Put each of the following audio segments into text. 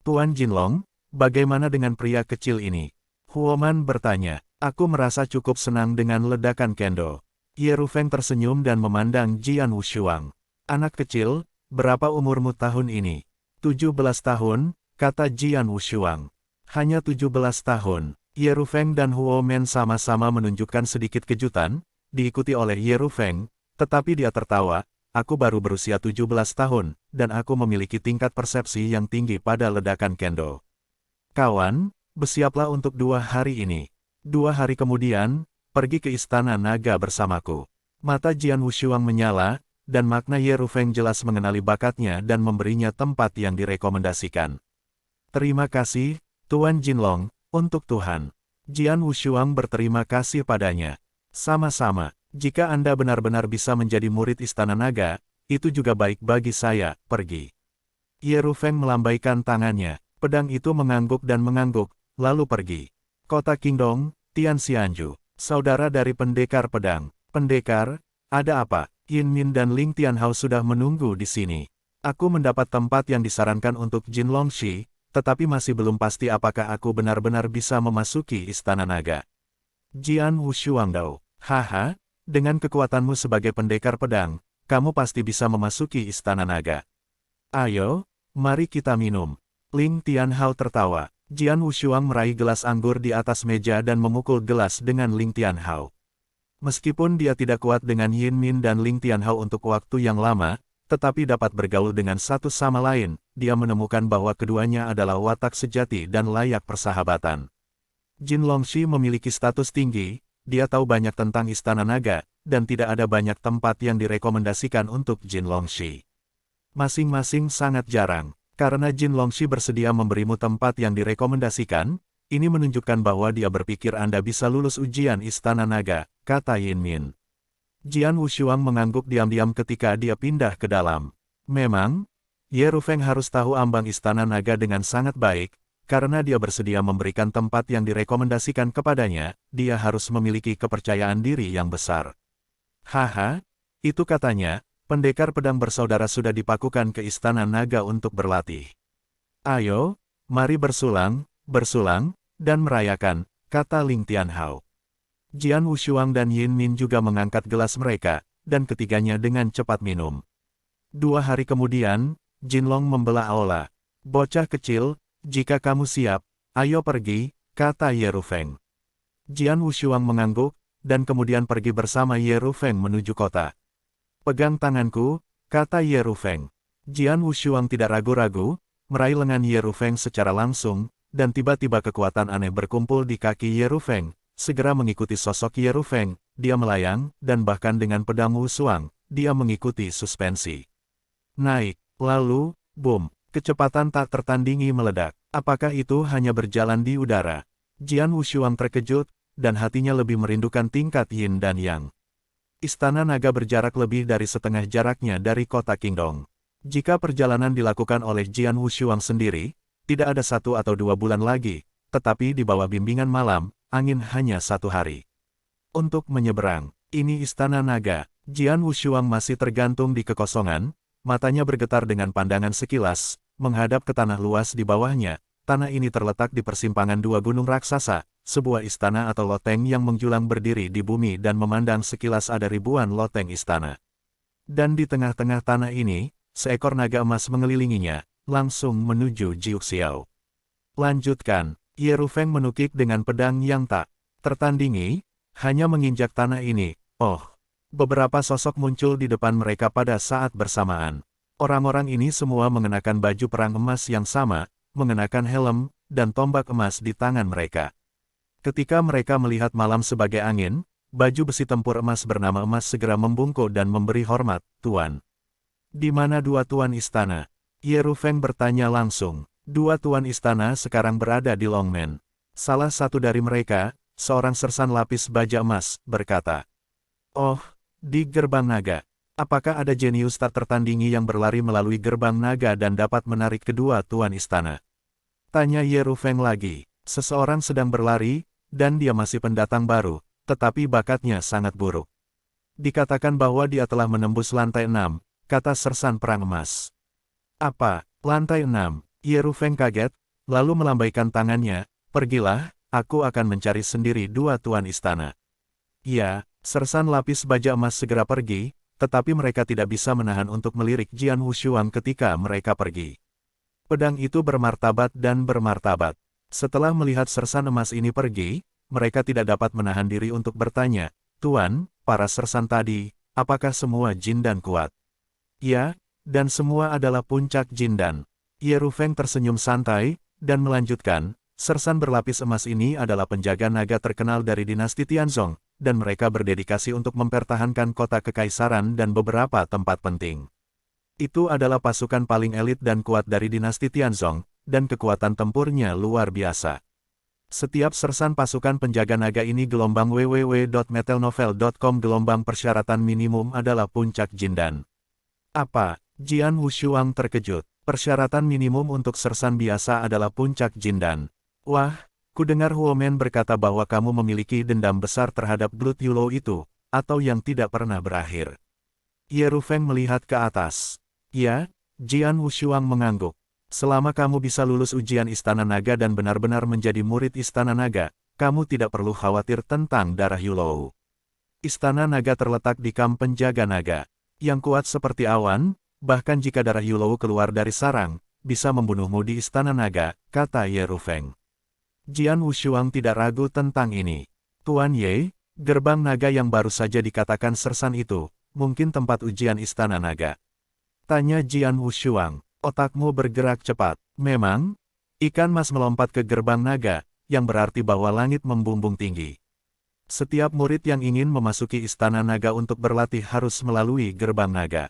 Tuan Jinlong, bagaimana dengan pria kecil ini? Huoman bertanya. Aku merasa cukup senang dengan ledakan kendo. Ye Rufeng tersenyum dan memandang Jian Wushuang. Anak kecil, berapa umurmu tahun ini? 17 tahun, kata Jian Wushuang. Hanya 17 tahun. Ye Rufeng dan Huomen sama-sama menunjukkan sedikit kejutan, diikuti oleh Ye Rufeng, tetapi dia tertawa. Aku baru berusia 17 tahun, dan aku memiliki tingkat persepsi yang tinggi pada ledakan kendo. Kawan, bersiaplah untuk 2 hari ini. 2 hari kemudian, pergi ke Istana Naga bersamaku. Mata Jian Wushuang menyala, dan makna Ye Rufeng jelas mengenali bakatnya dan memberinya tempat yang direkomendasikan. Terima kasih, Tuan Jinlong, untuk Tuhan. Jian Wushuang berterima kasih padanya. Sama-sama, jika Anda benar-benar bisa menjadi murid Istana Naga, itu juga baik bagi saya, pergi. Ye Rufeng melambaikan tangannya, pedang itu mengangguk dan mengangguk, lalu pergi. Kota Qingdong, Tianxianju, saudara dari pendekar pedang. Pendekar, ada apa? Yin Min dan Ling Tianhao sudah menunggu di sini. Aku mendapat tempat yang disarankan untuk Jin Longxi, tetapi masih belum pasti apakah aku benar-benar bisa memasuki Istana Naga. Jian Wushuang Dao, haha, dengan kekuatanmu sebagai pendekar pedang, kamu pasti bisa memasuki Istana Naga. Ayo, mari kita minum. Ling Tianhao tertawa. Jian Wushuang meraih gelas anggur di atas meja dan memukul gelas dengan Ling Tianhao. Meskipun dia tidak kuat dengan Yin Min dan Ling Tianhao untuk waktu yang lama, tetapi dapat bergaul dengan satu sama lain, dia menemukan bahwa keduanya adalah watak sejati dan layak persahabatan. Jin Longxi memiliki status tinggi, dia tahu banyak tentang Istana Naga, dan tidak ada banyak tempat yang direkomendasikan untuk Jin Longxi. Masing-masing sangat jarang. Karena Jin Longxi bersedia memberimu tempat yang direkomendasikan, ini menunjukkan bahwa dia berpikir Anda bisa lulus ujian Istana Naga, kata Yin Min. Jian Wushuang mengangguk diam-diam ketika dia pindah ke dalam. Memang, Ye Rufeng harus tahu ambang Istana Naga dengan sangat baik, karena dia bersedia memberikan tempat yang direkomendasikan kepadanya, dia harus memiliki kepercayaan diri yang besar. Haha, itu katanya. Pendekar pedang bersaudara sudah dipakukan ke Istana Naga untuk berlatih. Ayo, mari bersulang, dan merayakan, kata Ling Tianhao. Jian Wushuang dan Yin Min juga mengangkat gelas mereka, dan ketiganya dengan cepat minum. 2 hari kemudian, Jinlong membelah aula. Bocah kecil, jika kamu siap, ayo pergi, kata Ye Rufeng. Jian Wushuang mengangguk, dan kemudian pergi bersama Ye Rufeng menuju kota. Pegang tanganku, kata Ye Rufeng. Jian Wushuang tidak ragu-ragu, meraih lengan Ye Rufeng secara langsung, dan tiba-tiba kekuatan aneh berkumpul di kaki Ye Rufeng. Segera mengikuti sosok Ye Rufeng, dia melayang, dan bahkan dengan pedang Wushuang, dia mengikuti suspensi. Naik, lalu, boom, kecepatan tak tertandingi meledak. Apakah itu hanya berjalan di udara? Jian Wushuang terkejut, dan hatinya lebih merindukan tingkat Yin dan Yang. Istana Naga berjarak lebih dari setengah jaraknya dari kota Qingdong. Jika perjalanan dilakukan oleh Jian Wushuang sendiri, tidak ada 1 atau 2 bulan lagi, tetapi di bawah bimbingan malam, angin hanya 1 hari. Untuk menyeberang, ini Istana Naga. Jian Wushuang masih tergantung di kekosongan, matanya bergetar dengan pandangan sekilas, menghadap ke tanah luas di bawahnya. Tanah ini terletak di persimpangan 2 gunung raksasa, sebuah istana atau loteng yang menjulang berdiri di bumi dan memandang sekilas ada ribuan loteng istana. Dan di tengah-tengah tanah ini, seekor naga emas mengelilinginya, langsung menuju Jiuxiao. Lanjutkan, Ye Rufeng menukik dengan pedang yang tak tertandingi, hanya menginjak tanah ini. Oh, beberapa sosok muncul di depan mereka pada saat bersamaan. Orang-orang ini semua mengenakan baju perang emas yang sama, mengenakan helm, dan tombak emas di tangan mereka. Ketika mereka melihat malam sebagai angin, baju besi tempur emas bernama emas segera membungkuk dan memberi hormat, Tuan. Di mana 2 tuan istana? Ye Rufeng bertanya langsung. 2 tuan istana sekarang berada di Longmen. Salah satu dari mereka, seorang sersan lapis baja emas, berkata. Oh, di gerbang naga. Apakah ada jenius tak tertandingi yang berlari melalui gerbang naga dan dapat menarik kedua tuan istana? Tanya Ye Rufeng lagi. Seseorang sedang berlari, dan dia masih pendatang baru, tetapi bakatnya sangat buruk. Dikatakan bahwa dia telah menembus lantai 6, kata sersan perang emas. Apa, lantai 6? Ye Rufeng kaget, lalu melambaikan tangannya, pergilah, aku akan mencari sendiri dua tuan istana. Ya, sersan lapis baja emas segera pergi, tetapi mereka tidak bisa menahan untuk melirik Jian Wushuang ketika mereka pergi. Pedang itu bermartabat dan bermartabat. Setelah melihat sersan emas ini pergi, mereka tidak dapat menahan diri untuk bertanya, Tuan, para sersan tadi, apakah semua Jindan kuat? Ya, dan semua adalah puncak Jindan. Ye Rufeng tersenyum santai, dan melanjutkan, sersan berlapis emas ini adalah penjaga naga terkenal dari dinasti Tianzong, dan mereka berdedikasi untuk mempertahankan kota kekaisaran dan beberapa tempat penting. Itu adalah pasukan paling elit dan kuat dari dinasti Tianzong, dan kekuatan tempurnya luar biasa. Setiap sersan pasukan penjaga naga ini gelombang www.metelnovel.com gelombang persyaratan minimum adalah puncak Jindan. Apa? Jian Wushuang terkejut. Persyaratan minimum untuk sersan biasa adalah puncak Jindan. Wah, kudengar Huomen berkata bahwa kamu memiliki dendam besar terhadap Blood Yulou itu, atau yang tidak pernah berakhir. Ye Rufeng melihat ke atas. Ya, Jian Wushuang mengangguk. Selama kamu bisa lulus ujian Istana Naga dan benar-benar menjadi murid Istana Naga, kamu tidak perlu khawatir tentang darah Yulou. Istana Naga terletak di kamp penjaga naga, yang kuat seperti awan, bahkan jika darah Yulou keluar dari sarang, bisa membunuhmu di Istana Naga, kata Ye Rufeng. Jian Wushuang tidak ragu tentang ini. Tuan Ye, gerbang naga yang baru saja dikatakan sersan itu, mungkin tempat ujian Istana Naga. Tanya Jian Wushuang, otakmu bergerak cepat. Memang, ikan mas melompat ke gerbang naga, yang berarti bahwa langit membumbung tinggi. Setiap murid yang ingin memasuki Istana Naga untuk berlatih harus melalui gerbang naga.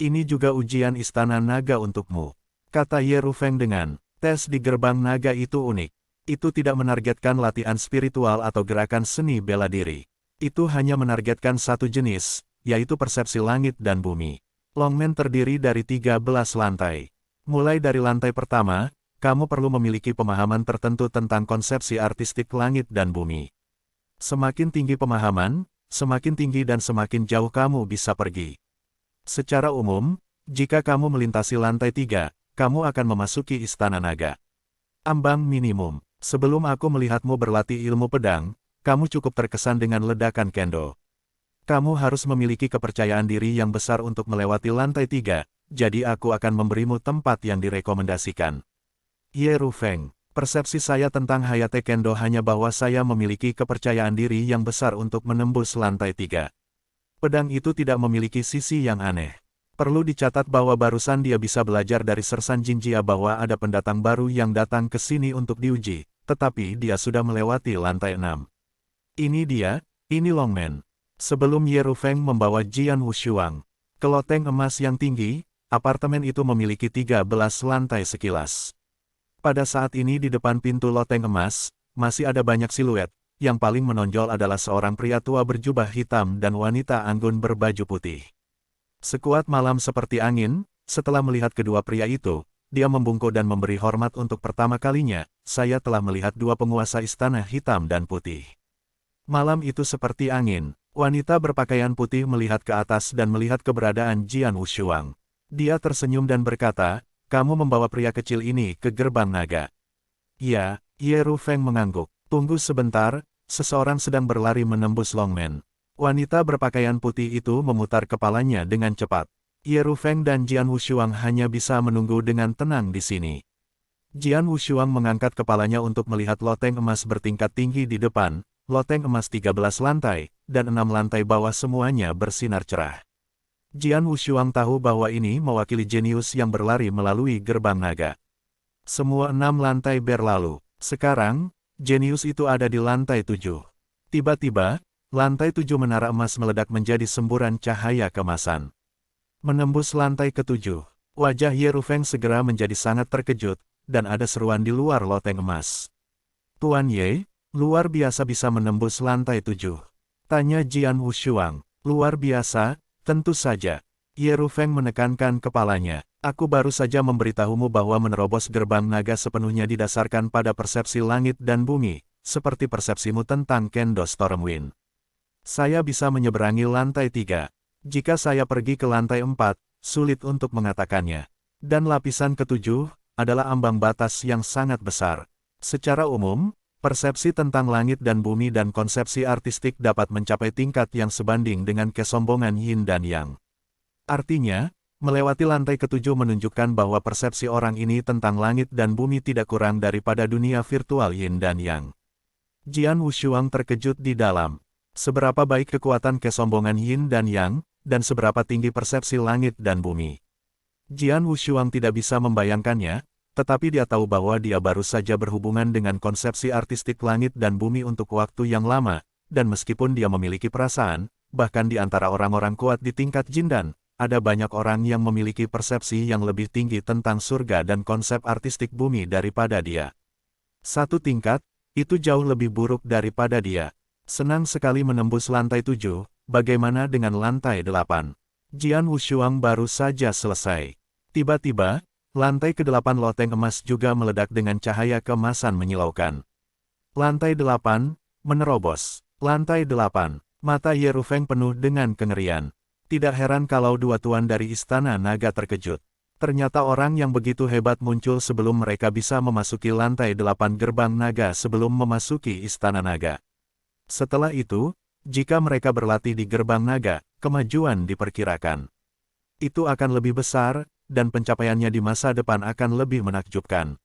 Ini juga ujian Istana Naga untukmu, kata Ye Rufeng dengan, tes di gerbang naga itu unik. Itu tidak menargetkan latihan spiritual atau gerakan seni bela diri. Itu hanya menargetkan satu jenis, yaitu persepsi langit dan bumi. Longmen terdiri dari 13 lantai. Mulai dari lantai pertama, kamu perlu memiliki pemahaman tertentu tentang konsepsi artistik langit dan bumi. Semakin tinggi pemahaman, semakin tinggi dan semakin jauh kamu bisa pergi. Secara umum, jika kamu melintasi lantai 3, kamu akan memasuki Istana Naga. Ambang minimum. Sebelum aku melihatmu berlatih ilmu pedang, kamu cukup terkesan dengan ledakan kendo. Kamu harus memiliki kepercayaan diri yang besar untuk melewati lantai 3, jadi aku akan memberimu tempat yang direkomendasikan. Ye Rufeng, persepsi saya tentang Hayate Kendo hanya bahwa saya memiliki kepercayaan diri yang besar untuk menembus lantai 3. Pedang itu tidak memiliki sisi yang aneh. Perlu dicatat bahwa barusan dia bisa belajar dari sersan Jinjia bahwa ada pendatang baru yang datang ke sini untuk diuji, tetapi dia sudah melewati lantai 6. Ini dia, ini Longmen. Sebelum Ye Rufeng membawa Jian Wushuang ke loteng emas yang tinggi, apartemen itu memiliki 13 lantai sekilas. Pada saat ini di depan pintu loteng emas, masih ada banyak siluet. Yang paling menonjol adalah seorang pria tua berjubah hitam dan wanita anggun berbaju putih. Sekuat malam seperti angin, setelah melihat kedua pria itu, dia membungkuk dan memberi hormat untuk pertama kalinya, saya telah melihat dua penguasa istana hitam dan putih. Malam itu seperti angin, wanita berpakaian putih melihat ke atas dan melihat keberadaan Jian Wushuang. Dia tersenyum dan berkata, kamu membawa pria kecil ini ke gerbang naga. Ya, Ye Rufeng mengangguk. Tunggu sebentar, seseorang sedang berlari menembus Longmen. Wanita berpakaian putih itu memutar kepalanya dengan cepat. Ye Rufeng dan Jian Wushuang hanya bisa menunggu dengan tenang di sini. Jian Wushuang mengangkat kepalanya untuk melihat loteng emas bertingkat tinggi di depan, loteng emas 13 lantai, dan 6 lantai bawah semuanya bersinar cerah. Jian Wushuang tahu bahwa ini mewakili jenius yang berlari melalui gerbang naga. Semua 6 lantai berlalu. Sekarang, jenius itu ada di lantai 7. Tiba-tiba, lantai 7 menara emas meledak menjadi semburan cahaya kemasan. Menembus lantai ke-7, wajah Ye Rufeng segera menjadi sangat terkejut, dan ada seruan di luar loteng emas. Tuan Ye, luar biasa bisa menembus lantai 7. Tanya Jian Wushuang. Luar biasa, tentu saja. Ye Rufeng menekankan kepalanya. Aku baru saja memberitahumu bahwa menerobos gerbang naga sepenuhnya didasarkan pada persepsi langit dan bumi, seperti persepsimu tentang Kendo Stormwind. Saya bisa menyeberangi lantai 3. Jika saya pergi ke lantai 4, sulit untuk mengatakannya. Dan lapisan ke-7, adalah ambang batas yang sangat besar. Secara umum, persepsi tentang langit dan bumi dan konsepsi artistik dapat mencapai tingkat yang sebanding dengan kesombongan yin dan yang. Artinya, melewati lantai ketujuh menunjukkan bahwa persepsi orang ini tentang langit dan bumi tidak kurang daripada dunia virtual yin dan yang. Jian Wushuang terkejut di dalam. Seberapa baik kekuatan kesombongan yin dan yang, dan seberapa tinggi persepsi langit dan bumi. Jian Wushuang tidak bisa membayangkannya, tetapi dia tahu bahwa dia baru saja berhubungan dengan konsepsi artistik langit dan bumi untuk waktu yang lama, dan meskipun dia memiliki perasaan, bahkan di antara orang-orang kuat di tingkat Jindan, ada banyak orang yang memiliki persepsi yang lebih tinggi tentang surga dan konsep artistik bumi daripada dia. Satu tingkat, itu jauh lebih buruk daripada dia. Senang sekali menembus lantai 7, bagaimana dengan lantai 8? Jian Wushuang baru saja selesai. Tiba-tiba, lantai ke-8 loteng emas juga meledak dengan cahaya keemasan menyilaukan. Lantai 8, menerobos. Lantai 8, mata Ye Rufeng penuh dengan kengerian. Tidak heran kalau dua tuan dari Istana Naga terkejut. Ternyata orang yang begitu hebat muncul sebelum mereka bisa memasuki lantai 8 gerbang naga sebelum memasuki Istana Naga. Setelah itu, jika mereka berlatih di gerbang naga, kemajuan diperkirakan. Itu akan lebih besar, dan pencapaiannya di masa depan akan lebih menakjubkan.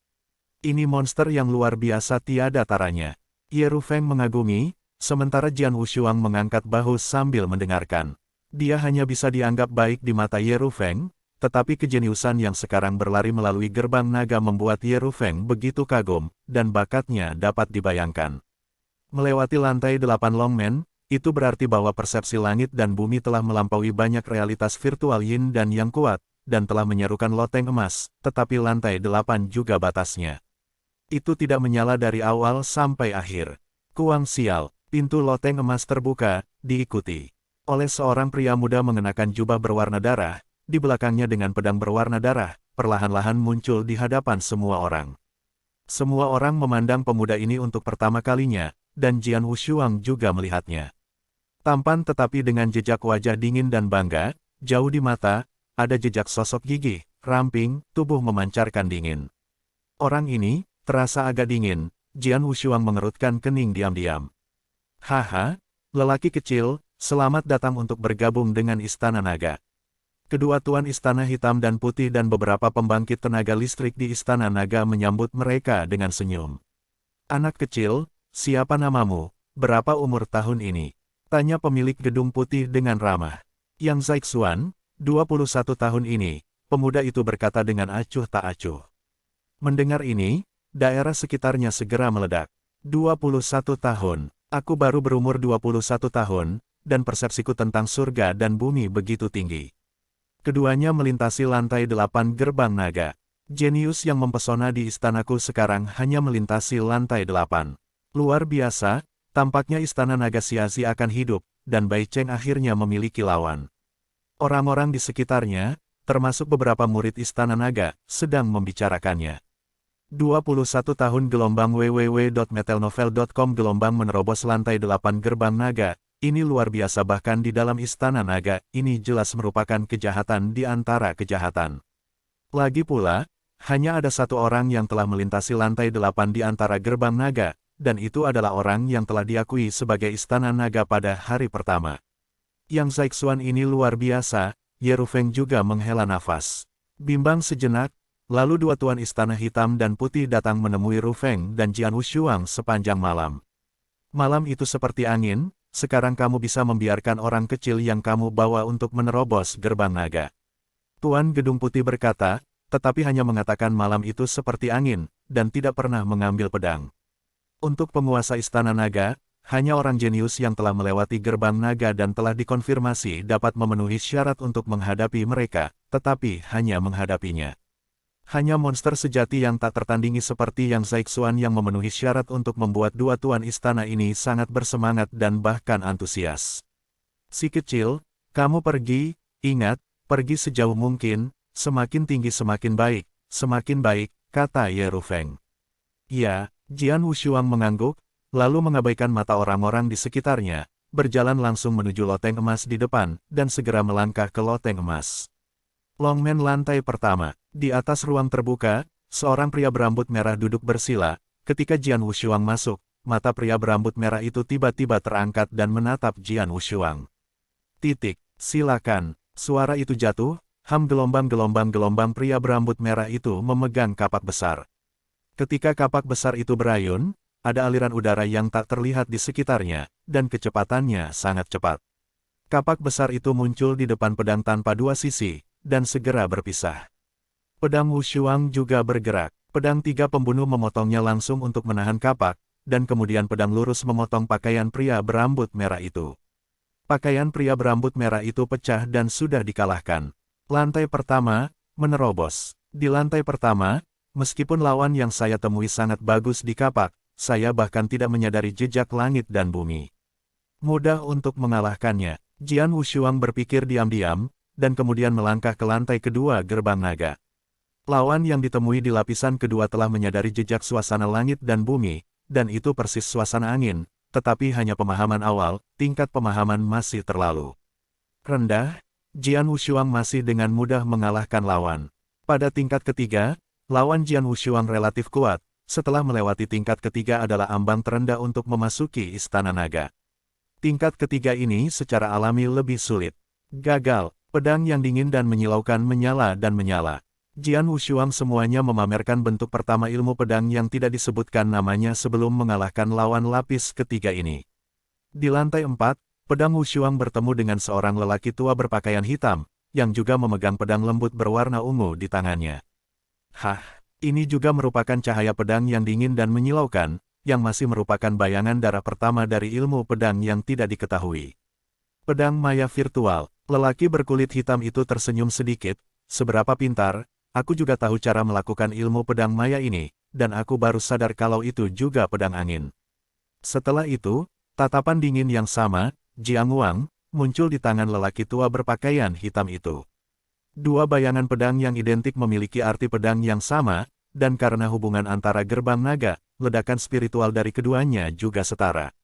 Ini monster yang luar biasa tiada taranya. Ye Rufeng mengagumi, sementara Jian Wushuang mengangkat bahu sambil mendengarkan. Dia hanya bisa dianggap baik di mata Ye Rufeng, tetapi kejeniusan yang sekarang berlari melalui gerbang naga membuat Ye Rufeng begitu kagum, dan bakatnya dapat dibayangkan. Melewati lantai 8 Longmen, itu berarti bahwa persepsi langit dan bumi telah melampaui banyak realitas virtual yin dan yang kuat, dan telah menyerukan loteng emas, tetapi lantai 8 juga batasnya. Itu tidak menyala dari awal sampai akhir. Kuang sial, pintu loteng emas terbuka, diikuti oleh seorang pria muda mengenakan jubah berwarna darah, di belakangnya dengan pedang berwarna darah, perlahan-lahan muncul di hadapan semua orang. Semua orang memandang pemuda ini untuk pertama kalinya, dan Jian Wushuang juga melihatnya. Tampan tetapi dengan jejak wajah dingin dan bangga, jauh di mata, ada jejak sosok gigih, ramping, tubuh memancarkan dingin. Orang ini, terasa agak dingin, Jian Wushuang mengerutkan kening diam-diam. Haha, lelaki kecil, selamat datang untuk bergabung dengan Istana Naga. Kedua tuan Istana Hitam dan Putih dan beberapa pembangkit tenaga listrik di Istana Naga menyambut mereka dengan senyum. Anak kecil, siapa namamu, berapa umur tahun ini? Tanya pemilik gedung putih dengan ramah. Yang Zaixuan, 21 tahun ini, pemuda itu berkata dengan acuh tak acuh. Mendengar ini, daerah sekitarnya segera meledak. 21 tahun, aku baru berumur 21 tahun, dan persepsiku tentang surga dan bumi begitu tinggi. Keduanya melintasi lantai 8 gerbang naga. Jenius yang mempesona di istanaku sekarang hanya melintasi lantai 8. Luar biasa, tampaknya Istana Naga sia-sia akan hidup, dan Bai Cheng akhirnya memiliki lawan. Orang-orang di sekitarnya, termasuk beberapa murid Istana Naga, sedang membicarakannya. 21 tahun gelombang www.metelnovel.com gelombang menerobos lantai 8 gerbang naga, ini luar biasa bahkan di dalam Istana Naga, ini jelas merupakan kejahatan di antara kejahatan. Lagi pula, hanya ada satu orang yang telah melintasi lantai 8 di antara gerbang naga, dan itu adalah orang yang telah diakui sebagai Istana Naga pada hari pertama. Yang Zaixuan ini luar biasa, Ye Rufeng juga menghela nafas. Bimbang sejenak, lalu dua tuan Istana Hitam dan Putih datang menemui Rufeng dan Jian Wushuang sepanjang malam. Malam itu seperti angin, sekarang kamu bisa membiarkan orang kecil yang kamu bawa untuk menerobos gerbang naga. Tuan Gedung Putih berkata, tetapi hanya mengatakan malam itu seperti angin, dan tidak pernah mengambil pedang. Untuk penguasa Istana Naga, hanya orang jenius yang telah melewati gerbang naga dan telah dikonfirmasi dapat memenuhi syarat untuk menghadapi mereka, tetapi hanya menghadapinya. Hanya monster sejati yang tak tertandingi seperti Yang Zaixuan yang memenuhi syarat untuk membuat dua tuan istana ini sangat bersemangat dan bahkan antusias. Si kecil, kamu pergi, ingat, pergi sejauh mungkin, semakin tinggi semakin baik, kata Ye Rufeng. Ya, Jian Wushuang mengangguk, lalu mengabaikan mata orang-orang di sekitarnya, berjalan langsung menuju loteng emas di depan, dan segera melangkah ke loteng emas. Longmen lantai pertama, di atas ruang terbuka, Seorang pria berambut merah duduk bersila. Ketika Jian Wushuang masuk, mata pria berambut merah itu tiba-tiba terangkat dan menatap Jian Wushuang. Silakan. Suara itu jatuh, gelombang pria berambut merah itu memegang kapak besar. Ketika kapak besar itu berayun, ada aliran udara yang tak terlihat di sekitarnya, dan kecepatannya sangat cepat. Kapak besar itu muncul di depan pedang tanpa dua sisi, dan segera berpisah. Pedang Wushuang juga bergerak. Pedang tiga pembunuh memotongnya langsung untuk menahan kapak, dan kemudian pedang lurus memotong pakaian pria berambut merah itu. Pakaian pria berambut merah itu pecah dan sudah dikalahkan. Lantai pertama, menerobos. Di lantai pertama, meskipun lawan yang saya temui sangat bagus di kapak, saya bahkan tidak menyadari jejak langit dan bumi. Mudah untuk mengalahkannya. Jian Wushuang berpikir diam-diam, dan kemudian melangkah ke lantai kedua gerbang naga. Lawan yang ditemui di lapisan kedua telah menyadari jejak suasana langit dan bumi, dan itu persis suasana angin, tetapi hanya pemahaman awal, tingkat pemahaman masih terlalu rendah. Jian Wushuang masih dengan mudah mengalahkan lawan. Pada tingkat ketiga, lawan Jian Wushuang relatif kuat, setelah melewati tingkat ketiga adalah ambang terendah untuk memasuki Istana Naga. Tingkat ketiga ini secara alami lebih sulit. Gagal, pedang yang dingin dan menyilaukan menyala dan menyala. Jian Wushuang semuanya memamerkan bentuk pertama ilmu pedang yang tidak disebutkan namanya sebelum mengalahkan lawan lapis ketiga ini. Di lantai 4, pedang Wushuang bertemu dengan seorang lelaki tua berpakaian hitam, yang juga memegang pedang lembut berwarna ungu di tangannya. Ini juga merupakan cahaya pedang yang dingin dan menyilaukan, yang masih merupakan bayangan darah pertama dari ilmu pedang yang tidak diketahui. Pedang maya virtual, lelaki berkulit hitam itu tersenyum sedikit, seberapa pintar. Aku juga tahu cara melakukan ilmu pedang maya ini, dan aku baru sadar kalau itu juga pedang angin. Setelah itu, tatapan dingin yang sama, Jiang Wang, muncul di tangan lelaki tua berpakaian hitam itu. Dua bayangan pedang yang identik memiliki arti pedang yang sama, dan karena hubungan antara gerbang naga, ledakan spiritual dari keduanya juga setara.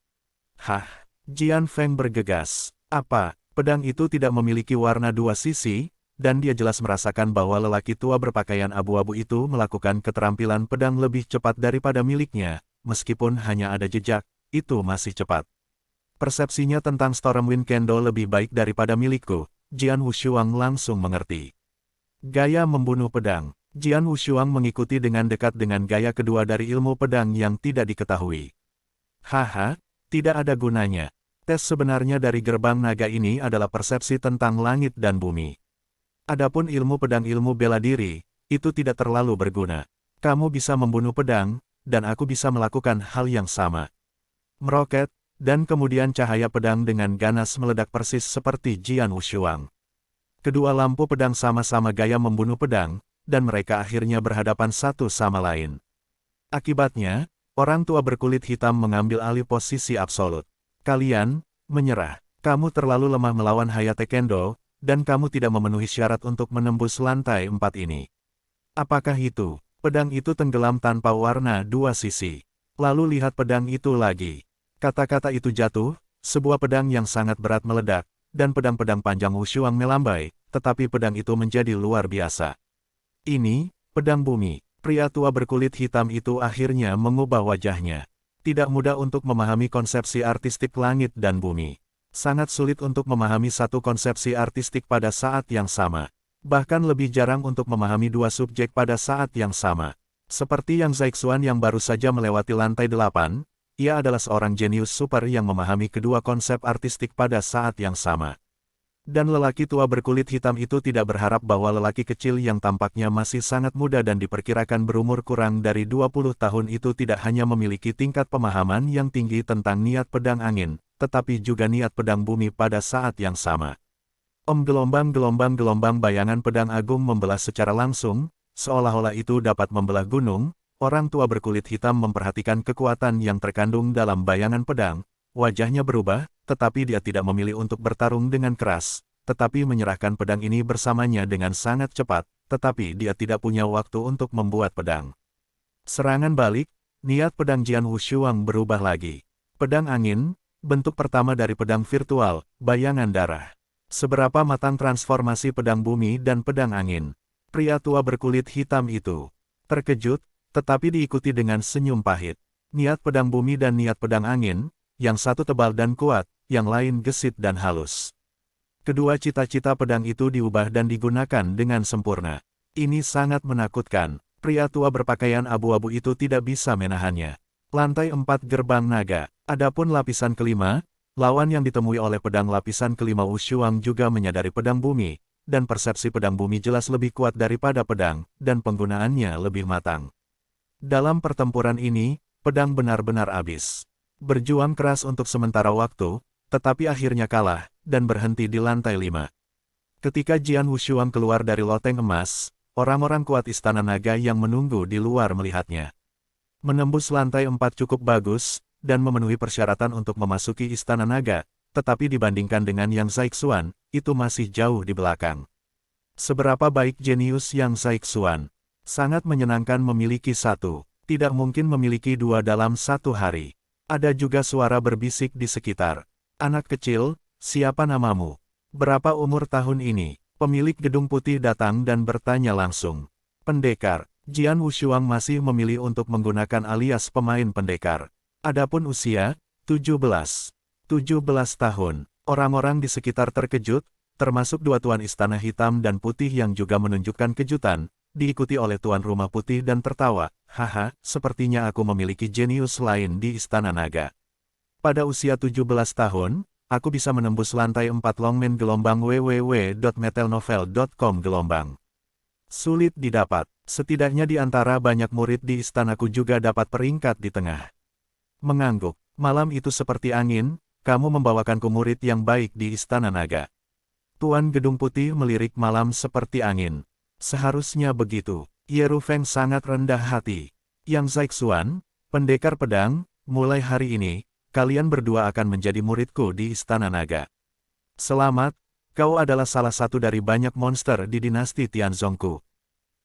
Jian Feng bergegas. Apa, pedang itu tidak memiliki warna dua sisi? Dan dia jelas merasakan bahwa lelaki tua berpakaian abu-abu itu melakukan keterampilan pedang lebih cepat daripada miliknya, meskipun hanya ada jejak, itu masih cepat. Persepsinya tentang Stormwind Kendo lebih baik daripada milikku, Jian Wushuang langsung mengerti. Gaya membunuh pedang. Jian Wushuang mengikuti dengan dekat dengan gaya kedua dari ilmu pedang yang tidak diketahui. Tidak ada gunanya. Tes sebenarnya dari gerbang naga ini adalah persepsi tentang langit dan bumi. Adapun ilmu pedang ilmu bela diri, itu tidak terlalu berguna. Kamu bisa membunuh pedang, dan aku bisa melakukan hal yang sama. Meroket, dan kemudian cahaya pedang dengan ganas meledak persis seperti Jian Wushuang. Kedua lampu pedang sama-sama gaya membunuh pedang, dan mereka akhirnya berhadapan satu sama lain. Akibatnya, orang tua berkulit hitam mengambil alih posisi absolut. Kalian, menyerah. Kamu terlalu lemah melawan Hayate Kendo, dan kamu tidak memenuhi syarat untuk menembus lantai 4 ini. Apakah itu? Pedang itu tenggelam tanpa warna dua sisi. Lalu lihat pedang itu lagi. Kata-kata itu jatuh, sebuah pedang yang sangat berat meledak, dan pedang-pedang panjang Wushuang melambai, tetapi pedang itu menjadi luar biasa. Ini, pedang bumi. Pria tua berkulit hitam itu akhirnya mengubah wajahnya. Tidak mudah untuk memahami konsepsi artistik langit dan bumi. Sangat sulit untuk memahami satu konsepsi artistik pada saat yang sama. Bahkan lebih jarang untuk memahami dua subjek pada saat yang sama. Seperti yang Zhaixuan yang baru saja melewati lantai 8, ia adalah seorang jenius super yang memahami kedua konsep artistik pada saat yang sama. Dan lelaki tua berkulit hitam itu tidak berharap bahwa lelaki kecil yang tampaknya masih sangat muda dan diperkirakan berumur kurang dari 20 tahun itu tidak hanya memiliki tingkat pemahaman yang tinggi tentang niat pedang angin, tetapi juga niat pedang bumi pada saat yang sama. Gelombang bayangan pedang agung membelah secara langsung, seolah-olah itu dapat membelah gunung. Orang tua berkulit hitam memperhatikan kekuatan yang terkandung dalam bayangan pedang. Wajahnya berubah, tetapi dia tidak memilih untuk bertarung dengan keras, tetapi menyerahkan pedang ini bersamanya dengan sangat cepat, tetapi dia tidak punya waktu untuk membuat pedang. Serangan balik, niat pedang Jian Wushuang berubah lagi. Pedang angin, bentuk pertama dari pedang virtual, bayangan darah. Seberapa matang transformasi pedang bumi dan pedang angin. Pria tua berkulit hitam itu. Terkejut, tetapi diikuti dengan senyum pahit. Niat pedang bumi dan niat pedang angin, yang satu tebal dan kuat, yang lain gesit dan halus. Kedua cita-cita pedang itu diubah dan digunakan dengan sempurna. Ini sangat menakutkan. Pria tua berpakaian abu-abu itu tidak bisa menahannya. Lantai 4 gerbang naga. Adapun lapisan kelima, lawan yang ditemui oleh pedang lapisan kelima Wushuang juga menyadari pedang bumi, dan persepsi pedang bumi jelas lebih kuat daripada pedang, dan penggunaannya lebih matang. Dalam pertempuran ini, pedang benar-benar habis. Berjuang keras untuk sementara waktu, tetapi akhirnya kalah, dan berhenti di lantai 5. Ketika Jian Wushuang keluar dari loteng emas, orang-orang kuat Istana Naga yang menunggu di luar melihatnya. Menembus lantai 4 cukup bagus, dan memenuhi persyaratan untuk memasuki Istana Naga, tetapi dibandingkan dengan Yang Zaixuan, itu masih jauh di belakang. Seberapa baik jenius Yang Zaixuan? Sangat menyenangkan memiliki satu, tidak mungkin memiliki dua dalam satu hari. Ada juga suara berbisik di sekitar. Anak kecil, siapa namamu? Berapa umur tahun ini? Pemilik gedung putih datang dan bertanya langsung. Pendekar, Jian Wushuang masih memilih untuk menggunakan alias pemain pendekar. Adapun usia, 17 tahun. Orang-orang di sekitar terkejut, termasuk dua tuan istana hitam dan putih yang juga menunjukkan kejutan, diikuti oleh tuan rumah putih dan tertawa. Haha, sepertinya aku memiliki jenius lain di Istana Naga. Pada usia 17 tahun, aku bisa menembus lantai 4 Longmen gelombang www.metelnovel.com gelombang. Sulit didapat, setidaknya di antara banyak murid di istanaku juga dapat peringkat di tengah. Mengangguk, malam itu seperti angin, kamu membawakanku murid yang baik di Istana Naga. Tuan Gedung Putih melirik malam seperti angin. Seharusnya begitu. Ye Rufeng sangat rendah hati. Yang Zaixuan, pendekar pedang, mulai hari ini, kalian berdua akan menjadi muridku di Istana Naga. Selamat, kau adalah salah satu dari banyak monster di dinasti Tianzongku.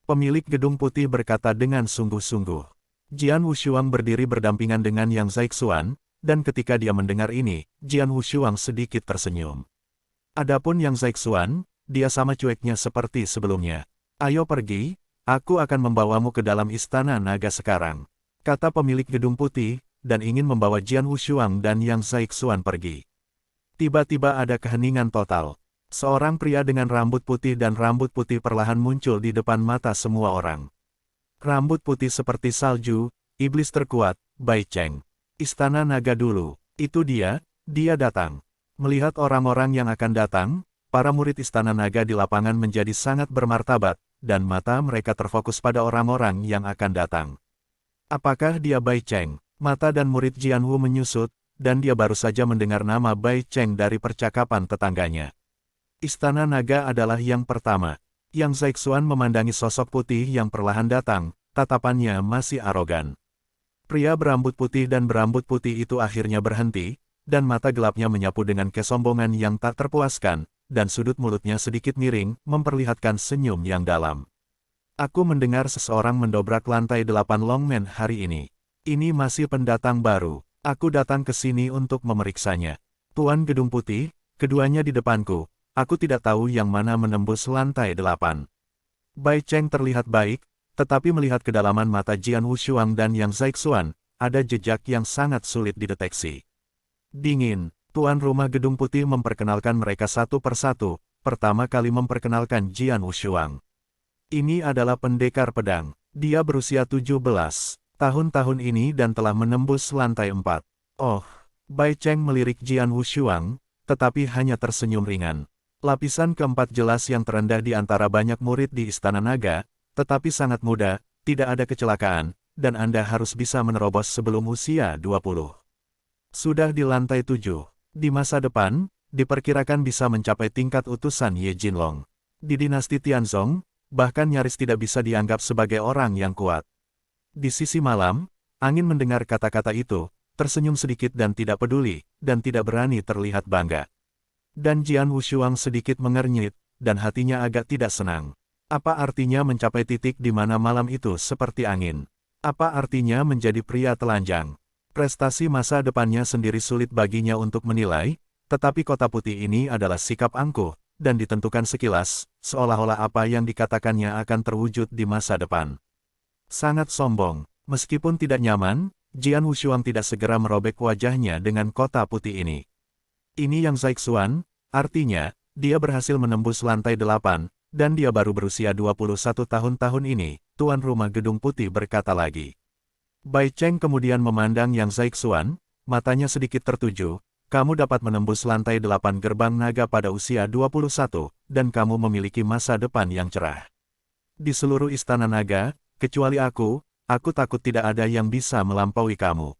Pemilik Gedung Putih berkata dengan sungguh-sungguh. Jian Wushuang berdiri berdampingan dengan Yang Zaixuan, dan ketika dia mendengar ini, Jian Wushuang sedikit tersenyum. Adapun Yang Zaixuan, dia sama cueknya seperti sebelumnya. Ayo pergi. Aku akan membawamu ke dalam Istana Naga sekarang, kata pemilik Gedung Putih, dan ingin membawa Jian Wushuang dan Yang Zaixuan pergi. Tiba-tiba ada keheningan total. Seorang pria dengan rambut putih dan rambut putih perlahan muncul di depan mata semua orang. Rambut putih seperti salju, iblis terkuat, Bai Cheng. Istana Naga dulu, itu dia datang. Melihat orang-orang yang akan datang, para murid Istana Naga di lapangan menjadi sangat bermartabat, dan mata mereka terfokus pada orang-orang yang akan datang. Apakah dia Bai Cheng? Mata dan murid Jian Wu menyusut, dan dia baru saja mendengar nama Bai Cheng dari percakapan tetangganya. Istana Naga adalah yang pertama. Yang Zaixuan memandangi sosok putih yang perlahan datang, tatapannya masih arogan. Pria berambut putih dan berambut putih itu akhirnya berhenti, dan mata gelapnya menyapu dengan kesombongan yang tak terpuaskan, dan sudut mulutnya sedikit miring, memperlihatkan senyum yang dalam. Aku mendengar seseorang mendobrak lantai 8 Longmen hari ini. Ini masih pendatang baru. Aku datang ke sini untuk memeriksanya. Tuan Gedung Putih, keduanya di depanku. Aku tidak tahu yang mana menembus lantai 8. Bai Cheng terlihat baik, tetapi melihat kedalaman mata Jian Wushuang dan Yang Zaixuan, ada jejak yang sangat sulit dideteksi. Dingin. Tuan rumah Gedung Putih memperkenalkan mereka satu persatu, pertama kali memperkenalkan Jian Wushuang. Ini adalah pendekar pedang. Dia berusia 17 tahun ini dan telah menembus lantai 4. Oh, Bai Cheng melirik Jian Wushuang, tetapi hanya tersenyum ringan. Lapisan keempat jelas yang terendah di antara banyak murid di Istana Naga, tetapi sangat muda, tidak ada kecelakaan, dan Anda harus bisa menerobos sebelum usia 20. Sudah di lantai 7. Di masa depan, diperkirakan bisa mencapai tingkat utusan Ye Jinlong. Di dinasti Tianzong, bahkan nyaris tidak bisa dianggap sebagai orang yang kuat. Di sisi malam, angin mendengar kata-kata itu, tersenyum sedikit dan tidak peduli, dan tidak berani terlihat bangga. Dan Jian Wushuang sedikit mengernyit, dan hatinya agak tidak senang. Apa artinya mencapai titik di mana malam itu seperti angin? Apa artinya menjadi pria telanjang? Prestasi masa depannya sendiri sulit baginya untuk menilai, tetapi kota putih ini adalah sikap angkuh, dan ditentukan sekilas, seolah-olah apa yang dikatakannya akan terwujud di masa depan. Sangat sombong. Meskipun tidak nyaman, Jian Wushuang tidak segera merobek wajahnya dengan kota putih ini. Ini Yang Zaixuan, artinya, dia berhasil menembus lantai 8, dan dia baru berusia 21 tahun ini, tuan rumah Gedung Putih berkata lagi. Bai Cheng kemudian memandang Yang Zaixuan, matanya sedikit tertuju, kamu dapat menembus lantai 8 gerbang naga pada usia 21, dan kamu memiliki masa depan yang cerah. Di seluruh istana naga, kecuali aku takut tidak ada yang bisa melampaui kamu.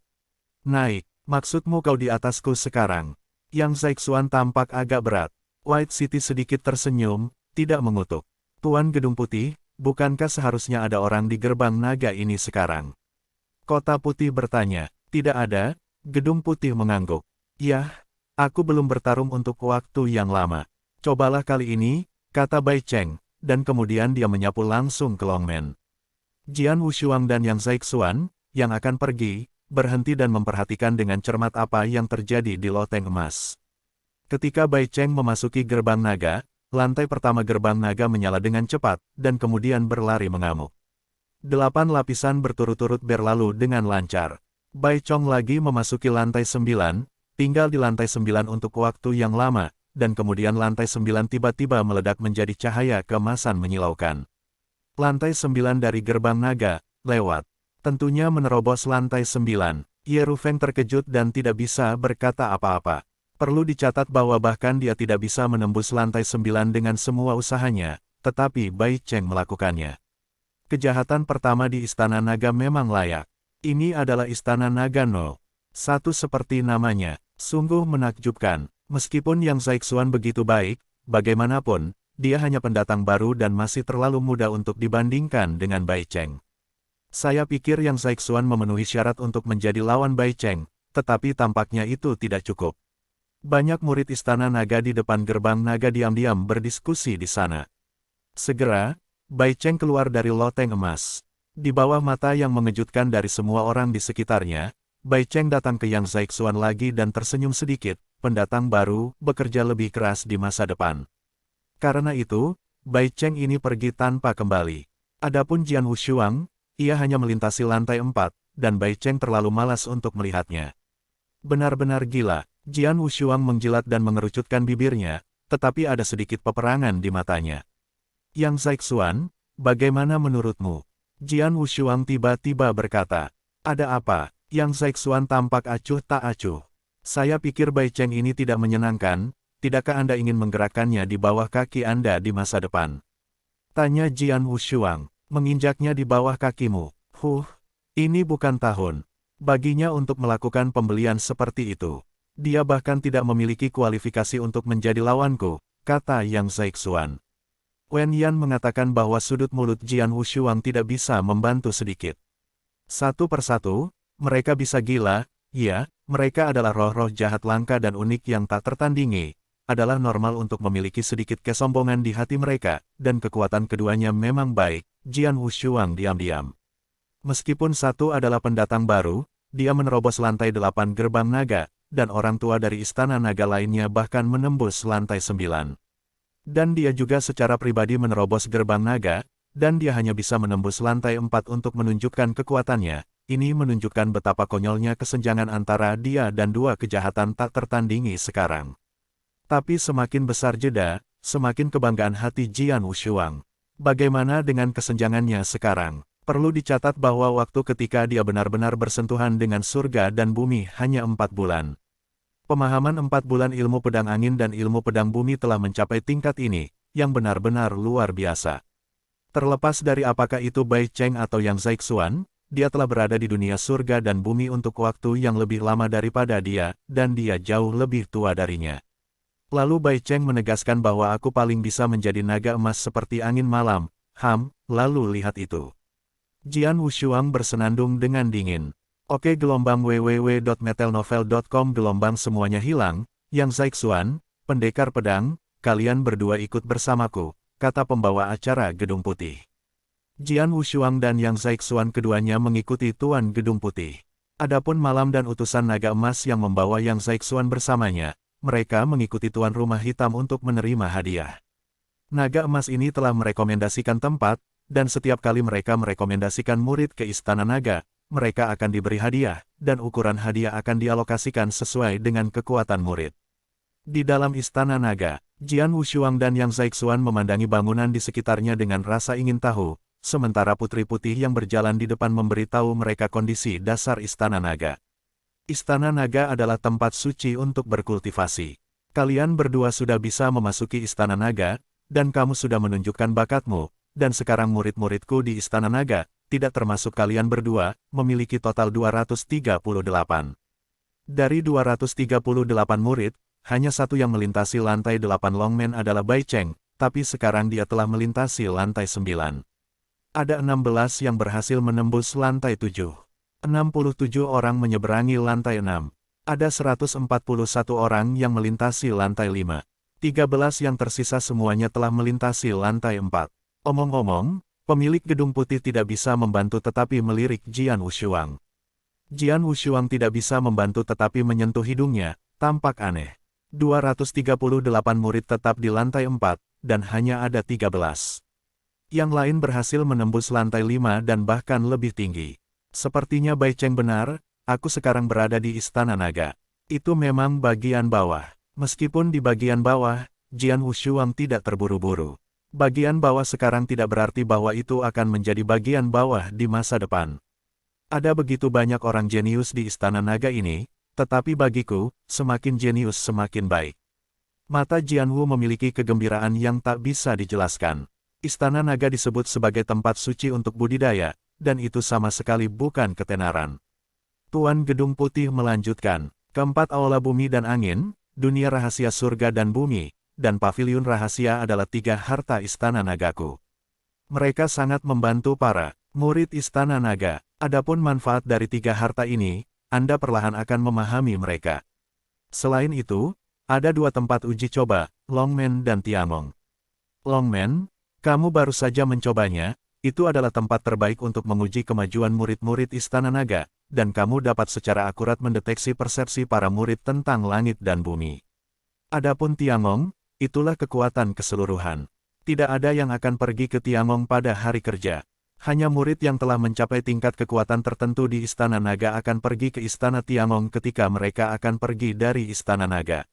Naik, maksudmu kau di atasku sekarang. Yang Zaixuan tampak agak berat. White City sedikit tersenyum, tidak mengutuk. Tuan Gedung Putih, bukankah seharusnya ada orang di gerbang naga ini sekarang? Kota Putih bertanya. Tidak ada. Gedung Putih mengangguk. Yah, aku belum bertarung untuk waktu yang lama. Cobalah kali ini, kata Bai Cheng, dan kemudian dia menyapu langsung ke Longmen. Jian Wushuang dan Yang Zaixuan, yang akan pergi, berhenti dan memperhatikan dengan cermat apa yang terjadi di loteng emas. Ketika Bai Cheng memasuki gerbang naga, lantai pertama gerbang naga menyala dengan cepat, dan kemudian berlari mengamuk. 8 lapisan berturut-turut berlalu dengan lancar. Bai Chong lagi memasuki lantai 9, tinggal di lantai 9 untuk waktu yang lama, dan kemudian lantai 9 tiba-tiba meledak menjadi cahaya keemasan menyilaukan. Lantai 9 dari gerbang naga, lewat. Tentunya menerobos lantai 9. Ye Rufeng terkejut dan tidak bisa berkata apa-apa. Perlu dicatat bahwa bahkan dia tidak bisa menembus lantai 9 dengan semua usahanya, tetapi Bai Cheng melakukannya. Kejahatan pertama di Istana Naga memang layak. Ini adalah Istana Naga No. 1 seperti namanya, sungguh menakjubkan. Meskipun Yang Zaixuan begitu baik, bagaimanapun, dia hanya pendatang baru dan masih terlalu muda untuk dibandingkan dengan Bai Cheng. Saya pikir Yang Zaixuan memenuhi syarat untuk menjadi lawan Bai Cheng, tetapi tampaknya itu tidak cukup. Banyak murid Istana Naga di depan gerbang naga diam-diam berdiskusi di sana. Segera, Bai Cheng keluar dari loteng emas. Di bawah mata yang mengejutkan dari semua orang di sekitarnya, Bai Cheng datang ke Yang Zaixuan lagi dan tersenyum sedikit, pendatang baru, bekerja lebih keras di masa depan. Karena itu, Bai Cheng ini pergi tanpa kembali. Adapun Jian Wushuang, ia hanya melintasi lantai 4, dan Bai Cheng terlalu malas untuk melihatnya. Benar-benar gila, Jian Wushuang menjilat dan mengerucutkan bibirnya, tetapi ada sedikit peperangan di matanya. Yang Zaixuan, bagaimana menurutmu? Jian Wushuang tiba-tiba berkata. Ada apa? Yang Zaixuan tampak acuh tak acuh. Saya pikir Bai Cheng ini tidak menyenangkan, tidakkah Anda ingin menggerakkannya di bawah kaki Anda di masa depan? Tanya Jian Wushuang. Menginjaknya di bawah kakimu. Ini bukan tahun baginya untuk melakukan pembelian seperti itu. Dia bahkan tidak memiliki kualifikasi untuk menjadi lawanku, kata Yang Zaixuan. Wen Yan mengatakan bahwa sudut mulut Jian Wushuang tidak bisa membantu sedikit. Satu persatu, mereka bisa gila, ya, mereka adalah roh-roh jahat langka dan unik yang tak tertandingi. Adalah normal untuk memiliki sedikit kesombongan di hati mereka, dan kekuatan keduanya memang baik. Jian Wushuang diam-diam. Meskipun satu adalah pendatang baru, dia menerobos lantai 8 gerbang naga, dan orang tua dari istana naga lainnya bahkan menembus lantai 9. Dan dia juga secara pribadi menerobos gerbang naga, dan dia hanya bisa menembus lantai 4 untuk menunjukkan kekuatannya. Ini menunjukkan betapa konyolnya kesenjangan antara dia dan dua kejahatan tak tertandingi sekarang. Tapi semakin besar jeda, semakin kebanggaan hati Jian Wushuang. Bagaimana dengan kesenjangannya sekarang? Perlu dicatat bahwa waktu ketika dia benar-benar bersentuhan dengan surga dan bumi hanya 4 bulan. Pemahaman 4 bulan ilmu pedang angin dan ilmu pedang bumi telah mencapai tingkat ini, yang benar-benar luar biasa. Terlepas dari apakah itu Bai Cheng atau Yang Zaixuan, dia telah berada di dunia surga dan bumi untuk waktu yang lebih lama daripada dia, dan dia jauh lebih tua darinya. Lalu Bai Cheng menegaskan bahwa aku paling bisa menjadi naga emas seperti angin malam. Lalu lihat itu. Jian Wushuang bersenandung dengan dingin. Oke, gelombang www.metelnovel.com gelombang semuanya hilang. Yang Zaixuan, pendekar pedang, kalian berdua ikut bersamaku, kata pembawa acara Gedung Putih. Jian Wushuang dan Yang Zaixuan keduanya mengikuti Tuan Gedung Putih. Adapun Malam dan utusan naga emas yang membawa Yang Zaixuan bersamanya, mereka mengikuti Tuan Rumah Hitam untuk menerima hadiah. Naga emas ini telah merekomendasikan tempat, dan setiap kali mereka merekomendasikan murid ke Istana Naga, mereka akan diberi hadiah, dan ukuran hadiah akan dialokasikan sesuai dengan kekuatan murid. Di dalam Istana Naga, Jian Wushuang dan Yang Zaixuan memandangi bangunan di sekitarnya dengan rasa ingin tahu, sementara Putri Putih yang berjalan di depan memberitahu mereka kondisi dasar Istana Naga. Istana Naga adalah tempat suci untuk berkultivasi. Kalian berdua sudah bisa memasuki Istana Naga, dan kamu sudah menunjukkan bakatmu, dan sekarang murid-muridku di Istana Naga, tidak termasuk kalian berdua, memiliki total 238. Dari 238 murid, hanya satu yang melintasi lantai 8 Longmen adalah Bai Cheng, tapi sekarang dia telah melintasi lantai 9. Ada 16 yang berhasil menembus lantai 7. 67 orang menyeberangi lantai 6. Ada 141 orang yang melintasi lantai 5. 13 yang tersisa semuanya telah melintasi lantai 4. Omong-omong, pemilik gedung putih tidak bisa membantu tetapi melirik Jian Wushuang. Jian Wushuang tidak bisa membantu tetapi menyentuh hidungnya, tampak aneh. 238 murid tetap di lantai 4, dan hanya ada 13. Yang lain berhasil menembus lantai 5 dan bahkan lebih tinggi. Sepertinya Bai Cheng benar, aku sekarang berada di Istana Naga. Itu memang bagian bawah. Meskipun di bagian bawah, Jian Wushuang tidak terburu-buru. Bagian bawah sekarang tidak berarti bahwa itu akan menjadi bagian bawah di masa depan. Ada begitu banyak orang jenius di Istana Naga ini, tetapi bagiku, semakin jenius semakin baik. Mata Jian Wu memiliki kegembiraan yang tak bisa dijelaskan. Istana Naga disebut sebagai tempat suci untuk budidaya, dan itu sama sekali bukan ketenaran. Tuan Gedung Putih melanjutkan, keempat aula bumi dan angin, dunia rahasia surga dan bumi, dan paviliun rahasia adalah 3 harta Istana Nagaku. Mereka sangat membantu para murid Istana Naga. Adapun manfaat dari 3 harta ini, Anda perlahan akan memahami mereka. Selain itu, ada 2 tempat uji coba, Longmen dan Tiangong. Longmen, kamu baru saja mencobanya. Itu adalah tempat terbaik untuk menguji kemajuan murid-murid Istana Naga, dan kamu dapat secara akurat mendeteksi persepsi para murid tentang langit dan bumi. Adapun Tiangong, itulah kekuatan keseluruhan. Tidak ada yang akan pergi ke Tiangong pada hari kerja. Hanya murid yang telah mencapai tingkat kekuatan tertentu di Istana Naga akan pergi ke Istana Tiangong ketika mereka akan pergi dari Istana Naga.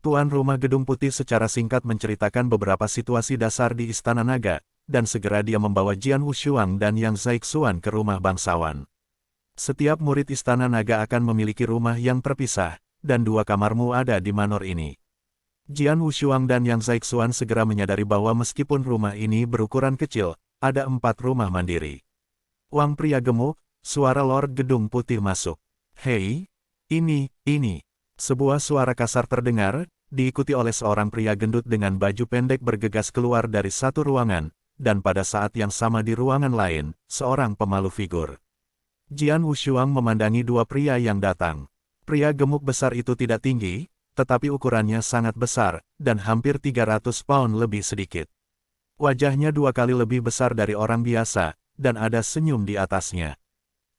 Tuan Rumah Gedung Putih secara singkat menceritakan beberapa situasi dasar di Istana Naga, dan segera dia membawa Jian Wushuang dan Yang Zaixuan ke rumah bangsawan. Setiap murid Istana Naga akan memiliki rumah yang terpisah, dan 2 kamarmu ada di manor ini. Jian Wushuang dan Yang Zaixuan segera menyadari bahwa meskipun rumah ini berukuran kecil, ada 4 rumah mandiri. Wang pria gemuk, suara Lord Gedung Putih masuk. Hei, ini. Sebuah suara kasar terdengar, diikuti oleh seorang pria gendut dengan baju pendek bergegas keluar dari satu ruangan, dan pada saat yang sama di ruangan lain, seorang pemalu figur. Jian Wushuang memandangi 2 pria yang datang. Pria gemuk besar itu tidak tinggi, tetapi ukurannya sangat besar, dan hampir 300 pound lebih sedikit. Wajahnya 2 kali lebih besar dari orang biasa, dan ada senyum di atasnya.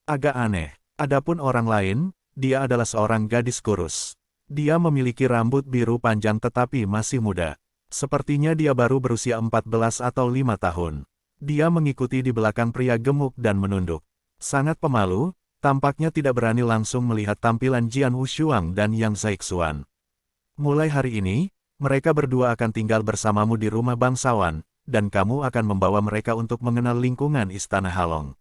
Agak aneh. Adapun orang lain, dia adalah seorang gadis kurus. Dia memiliki rambut biru panjang tetapi masih muda. Sepertinya dia baru berusia 14 atau 5 tahun. Dia mengikuti di belakang pria gemuk dan menunduk. Sangat pemalu, tampaknya tidak berani langsung melihat tampilan Jian Wushuang dan Yang Zaixuan. Mulai hari ini, mereka berdua akan tinggal bersamamu di rumah bangsawan, dan kamu akan membawa mereka untuk mengenal lingkungan Istana Halong.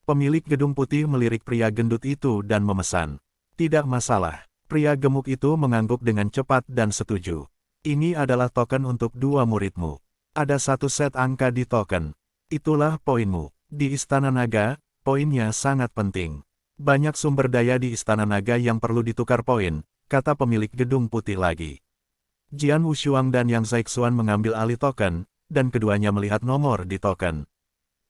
Pemilik Gedung Putih melirik pria gendut itu dan memesan. Tidak masalah. Pria gemuk itu mengangguk dengan cepat dan setuju. Ini adalah token untuk 2 muridmu. Ada 1 set angka di token. Itulah poinmu. Di Istana Naga, poinnya sangat penting. Banyak sumber daya di Istana Naga yang perlu ditukar poin, kata pemilik Gedung Putih lagi. Jian Wushuang dan Yang Zaixuan mengambil alih token, dan keduanya melihat nomor di token.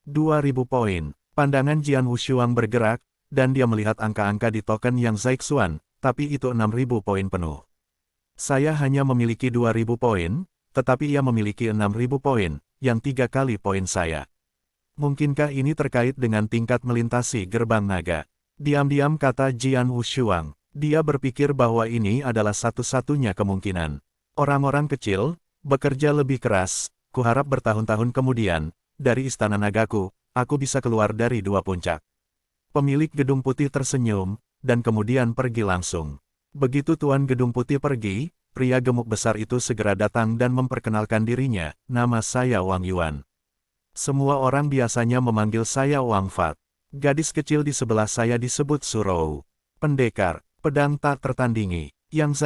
2000 poin. Pandangan Jian Wushuang bergerak, dan dia melihat angka-angka di token Yang Zaixuan, tapi itu 6000 poin penuh. Saya hanya memiliki 2000 poin, tetapi ia memiliki 6000 poin, yang 3 kali poin saya. Mungkinkah ini terkait dengan tingkat melintasi gerbang naga? Diam-diam kata Jian Wushuang. Dia berpikir bahwa ini adalah satu-satunya kemungkinan. Orang-orang kecil, bekerja lebih keras, kuharap bertahun-tahun kemudian, dari Istana Nagaku, aku bisa keluar dari dua puncak. Pemilik Gedung Putih tersenyum, dan kemudian pergi langsung. Begitu Tuan Gedung Putih pergi, pria gemuk besar itu segera datang dan memperkenalkan dirinya, nama saya Wang Yuan. Semua orang biasanya memanggil saya Wang Fat. Gadis kecil di sebelah saya disebut Surou. Pendekar, pedang tak tertandingi. Yang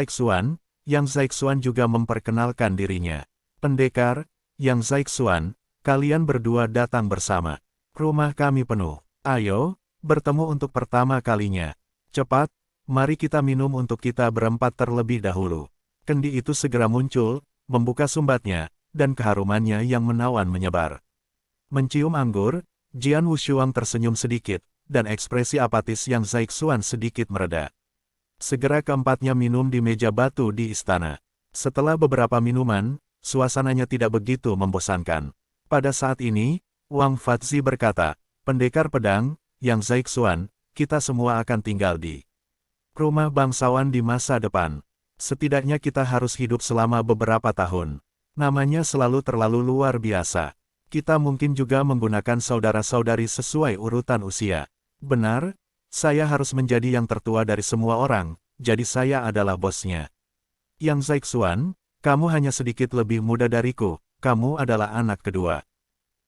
Zaixuan juga memperkenalkan dirinya. Pendekar, Yang Zaixuan, kalian berdua datang bersama. Rumah kami penuh. Ayo, bertemu untuk pertama kalinya. Cepat, mari kita minum untuk kita berempat terlebih dahulu. Kendi itu segera muncul, membuka sumbatnya, dan keharumannya yang menawan menyebar. Mencium anggur, Jian Wushuang tersenyum sedikit, dan ekspresi apatis Yang Zaixuan sedikit mereda. Segera keempatnya minum di meja batu di istana. Setelah beberapa minuman, suasananya tidak begitu membosankan. Pada saat ini, Wang Fatzi berkata, pendekar pedang, Yang Zaixuan, kita semua akan tinggal di rumah bangsawan di masa depan. Setidaknya kita harus hidup selama beberapa tahun. Namanya selalu terlalu luar biasa. Kita mungkin juga menggunakan saudara-saudari sesuai urutan usia. Benar, saya harus menjadi yang tertua dari semua orang, jadi saya adalah bosnya. Yang Zaixuan, kamu hanya sedikit lebih muda dariku, kamu adalah anak kedua.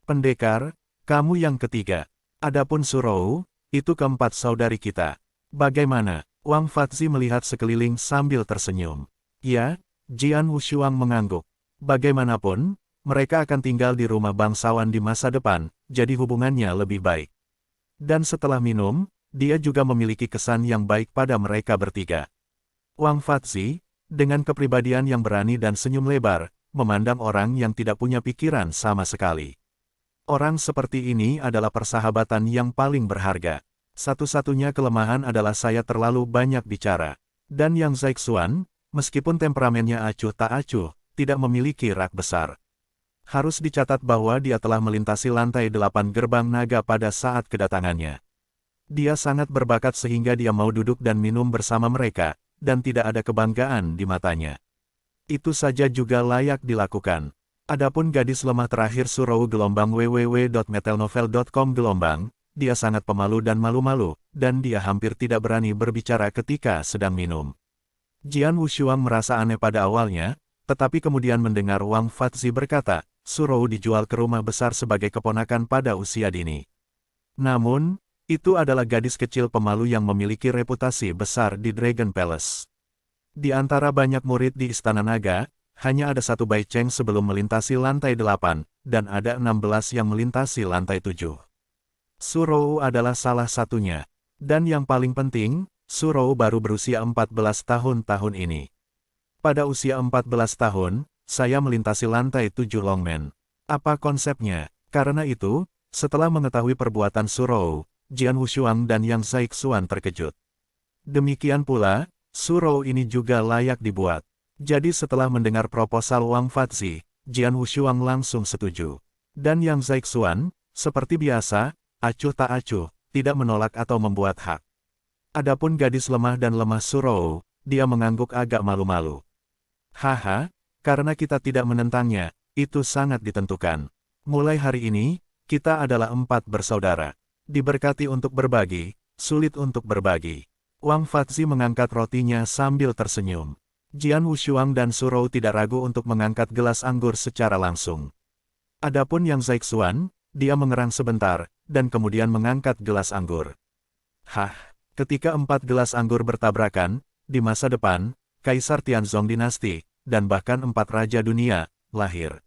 Pendekar, kamu yang ketiga. Adapun Surou, itu keempat saudari kita. Bagaimana? Wang Fatzi melihat sekeliling sambil tersenyum. Ya, Jian Wushuang mengangguk. Bagaimanapun, mereka akan tinggal di rumah bangsawan di masa depan, jadi hubungannya lebih baik. Dan setelah minum, dia juga memiliki kesan yang baik pada mereka bertiga. Wang Fatzi, dengan kepribadian yang berani dan senyum lebar, memandang orang yang tidak punya pikiran sama sekali. Orang seperti ini adalah persahabatan yang paling berharga. Satu-satunya kelemahan adalah saya terlalu banyak bicara. Dan Yang Zaixuan, meskipun temperamennya acuh tak acuh, tidak memiliki rak besar. Harus dicatat bahwa dia telah melintasi lantai 8 gerbang naga pada saat kedatangannya. Dia sangat berbakat sehingga dia mau duduk dan minum bersama mereka, dan tidak ada kebanggaan di matanya. Itu saja juga layak dilakukan. Adapun gadis lemah terakhir Surou gelombang www.metelnovel.com gelombang, dia sangat pemalu dan malu-malu, dan dia hampir tidak berani berbicara ketika sedang minum. Jian Wushuang merasa aneh pada awalnya, tetapi kemudian mendengar Wang Fatzi berkata, Surou dijual ke rumah besar sebagai keponakan pada usia dini. Namun, itu adalah gadis kecil pemalu yang memiliki reputasi besar di Dragon Palace. Di antara banyak murid di Istana Naga, hanya ada satu Bai Cheng sebelum melintasi lantai 8, dan ada 16 yang melintasi lantai 7. Surou adalah salah satunya. Dan yang paling penting, Surou baru berusia 14 tahun ini. Pada usia 14 tahun, saya melintasi lantai 7 Longmen. Apa konsepnya? Karena itu, setelah mengetahui perbuatan Surou, Jian Wushuang dan Yang Zaixuan terkejut. Demikian pula, Surou ini juga layak dibuat. Jadi setelah mendengar proposal Wang Fatzi, Jian Wushuang langsung setuju. Dan Yang Zaixuan, seperti biasa, acuh tak acuh, tidak menolak atau membuat hak. Adapun gadis lemah dan lemah Surou, dia mengangguk agak malu-malu. Haha, karena kita tidak menentangnya, itu sangat ditentukan. Mulai hari ini, kita adalah 4 bersaudara. Diberkati untuk berbagi, sulit untuk berbagi. Wang Fatzi mengangkat rotinya sambil tersenyum. Jian Wushuang dan Surou tidak ragu untuk mengangkat gelas anggur secara langsung. Adapun Yang Zaixuan, dia mengerang sebentar, dan kemudian mengangkat gelas anggur. Ketika 4 gelas anggur bertabrakan, di masa depan, Kaisar Tianzong dinasti, dan bahkan 4 raja dunia, lahir.